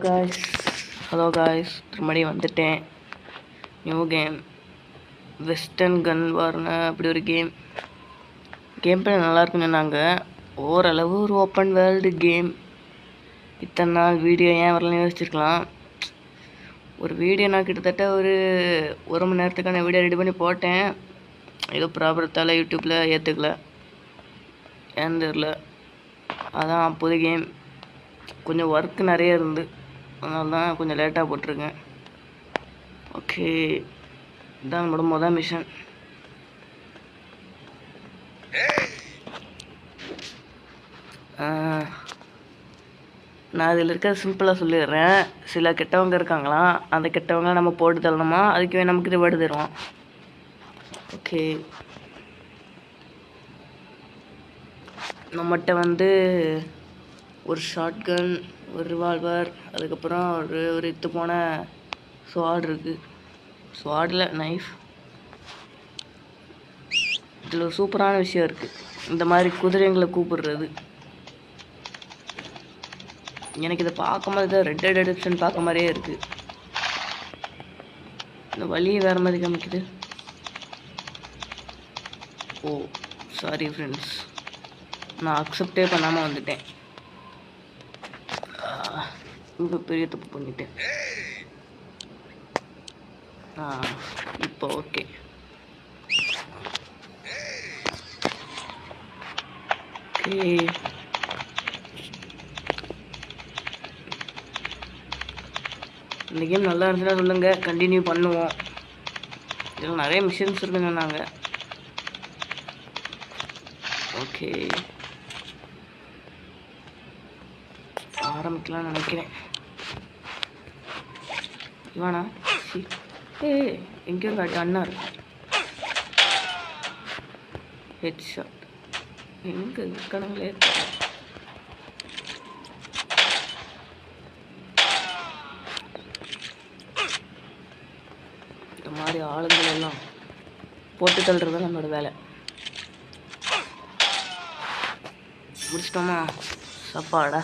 Guys hello guys திரும்படி வந்துட்டேன். New game western கன் வார்னு அப்படி ஒரு கேம் பிளே நல்லா இருக்குன்னு சொன்னாங்க. ஓரளவு ஒரு ஓப்பன் வேர்ல்டு கேம். இத்தனை நாள் வீடியோ ஏன் வரலன்னு யோசிச்சிருக்கலாம். ஒரு வீடியோ நான் கிட்டத்தட்ட ஒரு மணி நேரத்துக்கான வீடியோ ரெடி பண்ணி போட்டேன். ஏதோ ப்ராப்ளத்தால் யூடியூப்பில் ஏற்றுக்கல, ஏன்னு தெரில. அதான் புது கேம், கொஞ்சம் ஒர்க் நிறைய இருந்து, அதனால தான் கொஞ்சம் லேட்டாக போட்டிருக்கேன். ஓகே, இதான் நம்மளோட மொதல் மிஷன். நான் இதில் இருக்க சிம்பிளாக சொல்லிடுறேன். சில கெட்டவங்க இருக்காங்களாம், அந்த கெட்டவங்க நம்ம போட்டு தள்ளணுமா, அதுக்கு நமக்கு ரிவார்டு தருவோம். ஓகே, நம்மகிட்ட ஒரு ஷார்ட் கன், ஒரு ரிவால்வர், அதுக்கப்புறம் ஒரு இத்து போன ஸ்வாட் இருக்குது. ஸ்வாடில் நைஃப். இதில் ஒரு சூப்பரான விஷயம் இருக்குது, இந்த மாதிரி குதிரைங்களை கூப்பிடுறது. எனக்கு இதை பார்க்கும்போது தான் ரெட் டெட் ரெடெம்ப்ஷன் பார்க்க மாதிரியே இருக்குது. இந்த வழியை வேறு மாதிரி காமிக்குது. ஓ சாரி ஃப்ரெண்ட்ஸ், நான் அக்செப்டே பண்ணாமல் வந்துட்டேன். ரொம்ப பெரிய தப்பு பண்ணிட்டேன். இப்போ ஓகே. இந்த கேம் நல்லா இருந்துச்சுன்னா சொல்லுங்கள், கண்டினியூ பண்ணுவோம். இதில் நிறைய மிஷன்ஸ் இருக்குன்னு சொன்னாங்க. ஓகே, ஆரம்பிக்கலாம்னு நினைக்கிறேன். இவானா எங்கேயும் காட்டு அண்ணா இருக்கு. ஹெட் ஷாட் எங்கே இருக்கணுங்களே. இந்த மாதிரி ஆளுங்கள் எல்லாம் போட்டு தள்ளுறது நம்மளோட வேலை. முடிச்சிட்டோமா? சப்பாடா.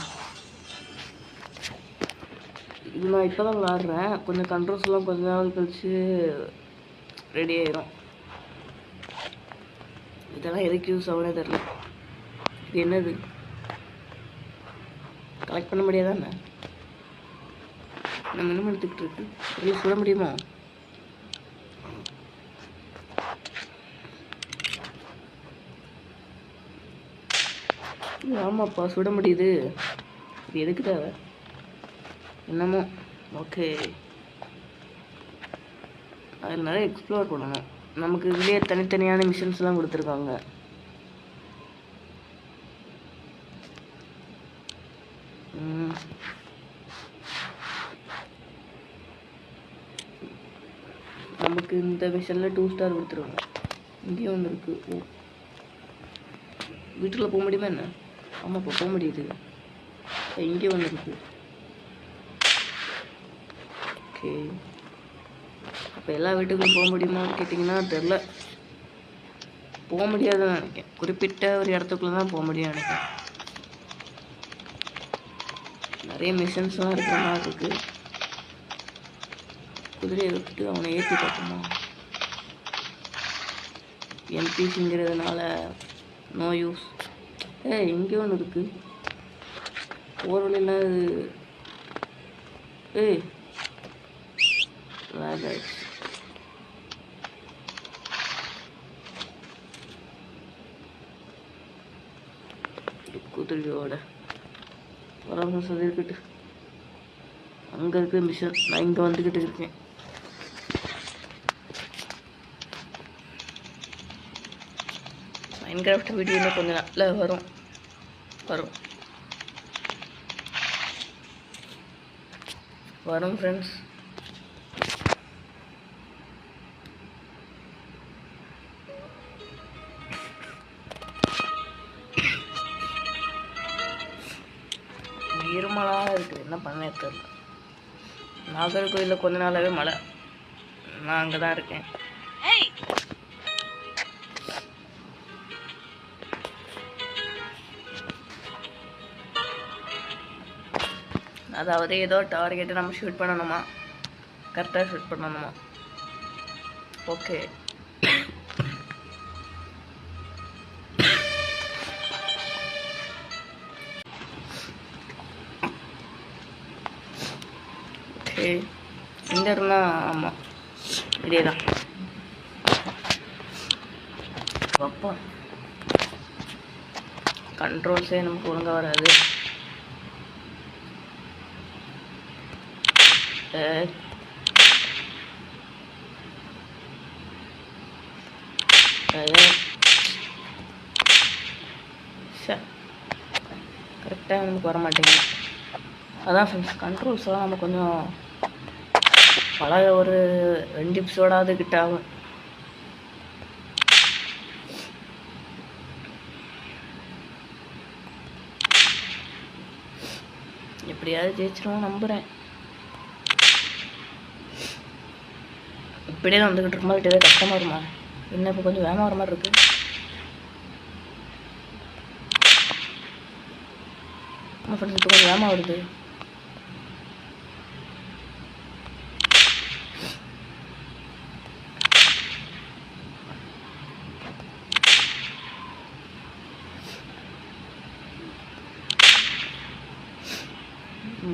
இது நான் இப்போ தான் விளாட்றேன். கொஞ்சம் கண்ட்ரோல்ஸ்லாம் கொஞ்ச நாள் கழிச்சு ரெடி ஆயிரும். இதெல்லாம் எதுக்கு யூஸ் ஆகுனே தெரில. இது என்னது? கலெக்ட் பண்ண முடியாதானே? நம்ம என்ன எடுத்துக்கிட்டு இருக்கு? வெளியே சுட முடியுமா? ஆமாப்பா, சுட முடியுது. இது எதுக்கு தேவை என்னமோ. ஓகே, அதில் நிறைய எக்ஸ்ப்ளோர் பண்ணணும். நமக்கு இதுலேயே தனித்தனியான மிஷன்ஸ்லாம் கொடுத்துருக்காங்க. நமக்கு இந்த மிஷனில் 2 ஸ்டார் கொடுத்துருவாங்க. இங்கேயும் ஒன்று இருக்குது. ஓ, வீட்டுக்குள்ளே போக முடியுமா என்ன? ஆமாப்பா, போக முடியுது. இங்கேயும் ஒன்று இருக்குது. ஓகே, அப்போ எல்லா வீட்டுக்கும் போக முடியுமான்னு கேட்டிங்கன்னா தெரில. போக முடியாதுன்னு நினைக்கிறேன். குறிப்பிட்ட ஒரு இடத்துக்குள்ள தான் போக முடியும்னு நினைக்கிறேன். நிறைய மிஷன்ஸ்லாம் இருக்கிற மாதிரி இருக்குது. குதிரையை விட்டுட்டு அவனை ஏற்றி பார்ப்போமா? என்பிசிங்கிறதுனால நோ யூஸ். இங்கே ஒன்று இருக்குது. போகிற வழியெல்லாம் இது குதிரையோட வரவங்க சொல்லியிருக்கிட்டு அங்கே இருக்க மிஷன். நான் இங்கே வந்துக்கிட்டு இருக்கேன். மைன்கிராஃப்ட் வீடியோ இன்னும் கொஞ்சம் நல்லா வரும் ஃப்ரெண்ட்ஸ். இருமலாக இருக்குது, என்ன பண்ண தெரியல. நாகர்கோயிலில் கொஞ்ச நாளாகவே மழை. நான் அங்கே தான் இருக்கேன். அதாவது ஏதோ டார்கெட்டை நம்ம ஷூட் பண்ணணுமா, கரெக்டாக ஷூட் பண்ணணுமா. ஓகே, ஓகே இந்த இருந்தால் ஆமாம் இதே தான். அப்போ கண்ட்ரோல்ஸே நமக்கு ஒழுங்காக வராது. கரெக்டாக நமக்கு வர மாட்டேங்குது. அதான் ஃப்ரெண்ட்ஸ், கண்ட்ரோல்ஸ்லாம் நம்ம கொஞ்சம் பழக ஒரு 2 எபிசோடாவது கிட்ட ஆகும். எப்படியாவது ஜெயிச்சிருவோம் நம்புகிறேன். இப்படியே வந்துக்கிட்டு இருக்கும்போது ஏதாவது கஷ்டமாக வருமா? என்ன இப்போ கொஞ்சம் வேகமாக வர மாதிரி இருக்குது. ஆமாம் ஃப்ரெண்ட்ஸ், இப்போ கொஞ்சம் வேகமாக வருது.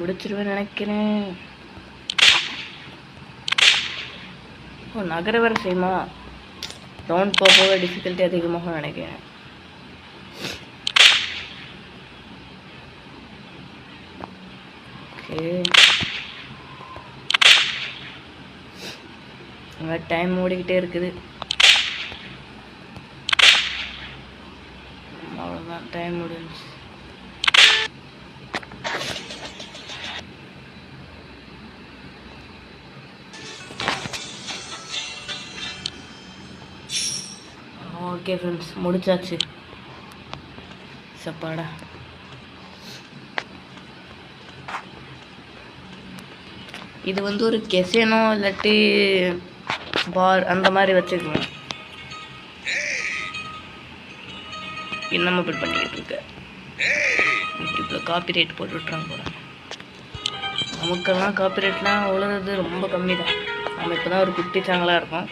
முடிச்சிருவேன் நினைக்கிறேன். ஓ, நகர வேறு செய்யுமா? ரவுண்ட் போக போக டிஃபிகல்ட்டி அதிகமாக நினைக்கிறேன். ஓகே, டைம் ஓடிக்கிட்டே இருக்குது. அவ்வளோதான், டைம் முடிஞ்சு. ஓகே ஃப்ரெண்ட்ஸ், முடிச்சாச்சு. சப்பாடா, இது வந்து ஒரு கெசினோ இல்லாட்டி பார் அந்த மாதிரி வச்சுக்கணும். இன்னமும் இப்படி பண்ணிக்கிட்டு இருக்க யூடியூப்பில் காப்பி ரைட் போட்டு விட்றாங்க போல. நமக்கெல்லாம் காப்பி ரைட்லாம் உழுறது ரொம்ப கம்மி தான். நம்ம இப்போ தான் ஒரு குட்டி சேனலாக இருக்கோம்.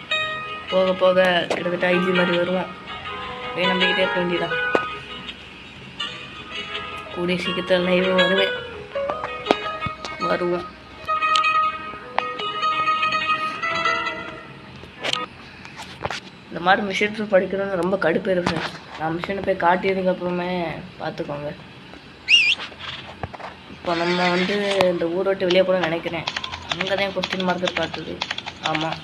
போக போக கிட்டத்தட்ட ஐஜி மாதிரி வருவோம். அப்படியே நம்பிக்கிட்டே இருக்க வேண்டியதான். கூடிய சீக்கிரத்தில் லைவ் வருவோம். இந்த மாதிரி மிஷின்ஸ் படிக்கணும்னு ரொம்ப கடுப்பு இருக்கு. நான் மிஷினை போய் காட்டியதுக்கப்புறமே பார்த்துக்கோங்க. இப்போ நம்ம வந்து இந்த ஊரை விட்டு வெளியே போட நினைக்கிறேன். அங்கே தான் கொஸ்டின் மார்க்கர் காட்டுது. ஆமாம்,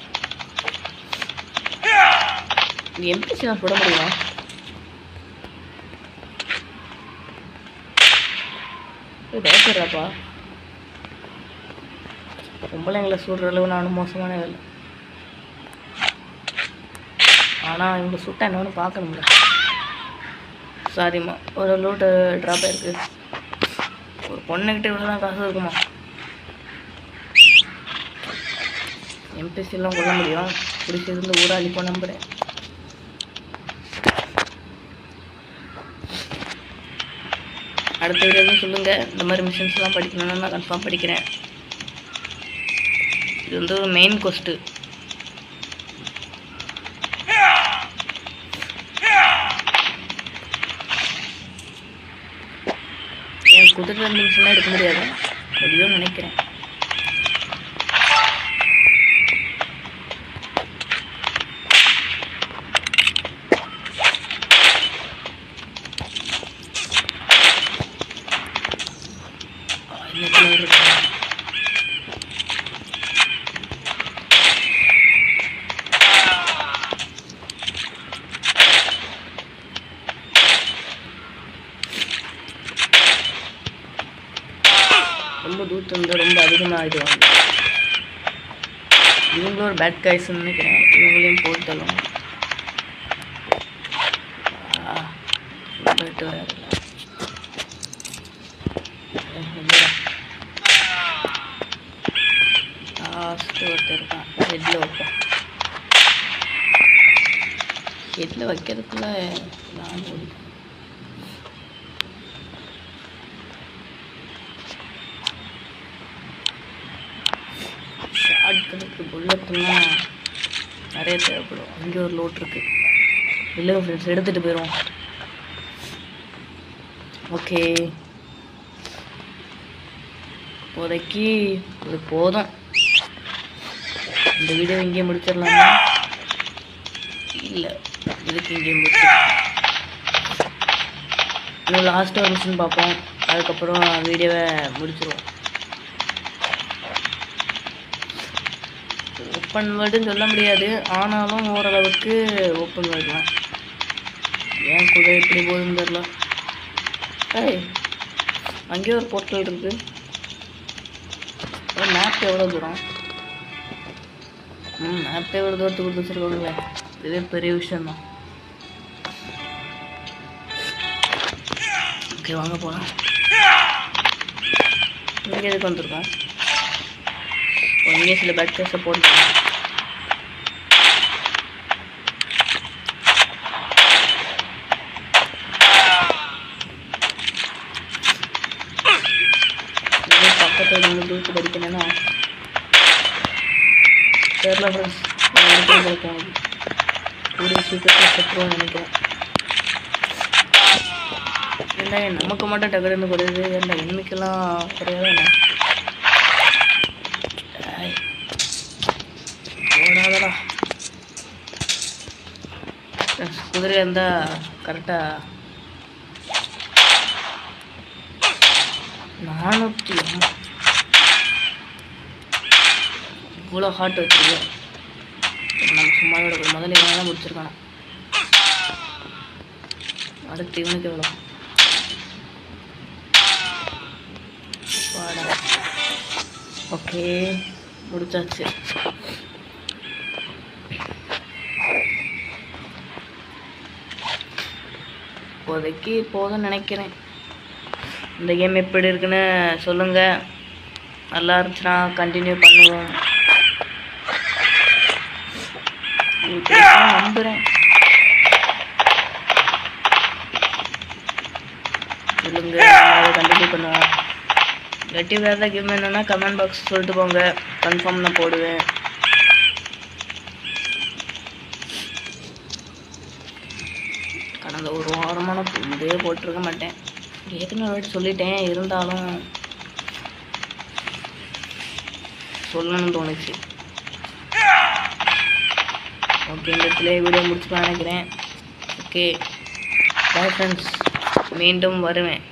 இது எம்பிசி நான் சுட முடியுமா? பயப்படுறாப்பா. பொம்பளைங்களை சுடுற அளவு நானும் மோசமான வேலை. ஆனால் இவங்க சுட்டா என்னன்னு பார்க்கணும்ல. சாரிம்மா, ஒரு லூட்டு ட்ராப் ஆயிருக்கு. ஒரு பொண்ணுக்கிட்ட இவ்வளோ தான் காசு இருக்குமா? எம்பிசிலாம் கொள்ள முடியும். பிடிச்சிருந்து ஊரை அழிப்போம் நம்புகிறேன். அடுத்த வீடியோவும் சொல்லுங்கள். இந்த மாதிரி மிஷின்ஸ்லாம் படிக்கணும்னு நான் கன்ஃபார்ம் படிக்கிறேன். இது வந்து ஒரு மெயின் கொஸ்ட்டு. என் குதிரை மிஷின்லாம் எடுக்க முடியாது, முடியும்னு நினைக்கிறேன். ரொம்ப தூரத்து வந்து ரொம்ப அதிகமாக ஆகிடுவாங்க. இவங்களும் ஒரு பேட் கைஸ்ன்னு நினைக்கிறேன். இவங்களையும் போட்டு தள்ளுவாங்க. போயிட்டு வர லாஸ்ட்டு ஒருத்தர் இருக்கான். ஹெட்டில் வைப்பான். ஹெட்டில் வைக்கிறதுக்குள்ள நான் ஓடிட்டேன். அதுக்கு புல்லட்லாம் நிறைய தேவைப்படும். அங்கே ஒரு லோட் இருக்குது. இல்லை ஃப்ரெண்ட்ஸ், எடுத்துகிட்டு போயிடுவோம். ஓகே, இப்போதைக்கு இது போதும். இந்த வீடியோ இங்கே முடிச்சிடலாமா? இல்லை, இதுக்கு இங்கே முடிச்சிடலாம். இன்னும் லாஸ்ட் ஒரு மிஷின் பார்ப்போம். அதுக்கப்புறம் வீடியோவை முடிச்சிடுவோம். ஓப்பன் வேர்டுன்னு சொல்ல முடியாது, ஆனாலும் ஓரளவுக்கு ஓப்பன் வேர்டு தான். ஏன் கூட எப்படி போகுதுன்னு தெரியல. அங்கேயே ஒரு போர்ட்டல் இருக்குது. மேப் எவ்வளோ தூரம்? மேப் எவ்வளோ தூரத்துக்கு கொடுத்து வச்சுருக்காங்களே, இதுவே பெரிய விஷயந்தான். ஓகே, வாங்க போகலாம். இங்கே எதுக்கு வந்திருக்கோம்? இங்கே சில பேட் கேஸை போட்டு பக்கத்தில் வந்து தூக்கி படிக்கணும்னா தெரியல ஃப்ரெண்ட்ஸ். கூடிய சீக்கிரத்தில் செத்துருவோம் நினைக்கிறேன். ஏன்டா நமக்கு மட்டும் டக்குன்னு குறையுது, ஏன்டா எண்ணிக்கெல்லாம் குறையாத என்ன? ஓடாதடா. குதிரை இருந்தால் கரெக்டாக 400 இவ்வளோ ஹார்ட் வச்சுருக்கேன். நம்ம சும்மாவோட முதல்ல இவனை தான் முடிச்சிருக்கானோ. அடுத்து இவனுக்கு எவ்வளோ? வாடா. ஓகே, முடிச்சாச்சு. இப்போதைக்கு போதும்னு நினைக்கிறேன். இந்த கேம் எப்படி இருக்குன்னு சொல்லுங்கள். நல்லா இருந்துச்சுன்னா கண்டினியூ பண்ணுவோம். நம்புகிறேன். சொல்லுங்கள், அதை கண்டினியூ பண்ணுவோம். இல்லாட்டி வேறு ஏதாவது கேம் என்னன்னா கமெண்ட் பாக்ஸ் சொல்லிட்டு போங்க, கன்ஃபார்ம் நான் போடுவேன். கடந்த ஒரு வாரமான இதே போட்டிருக்க மாட்டேன். ஏற்கனவே வாட்டி சொல்லிட்டேன், இருந்தாலும் சொல்லணும்னு தோணுச்சு. ஓகே, இந்த இடத்துல வீடியோ முடிச்சுக்கலாம் நினைக்கிறேன். ஓகே, பாய் ஃப்ரெண்ட்ஸ், மீண்டும் வருவேன்.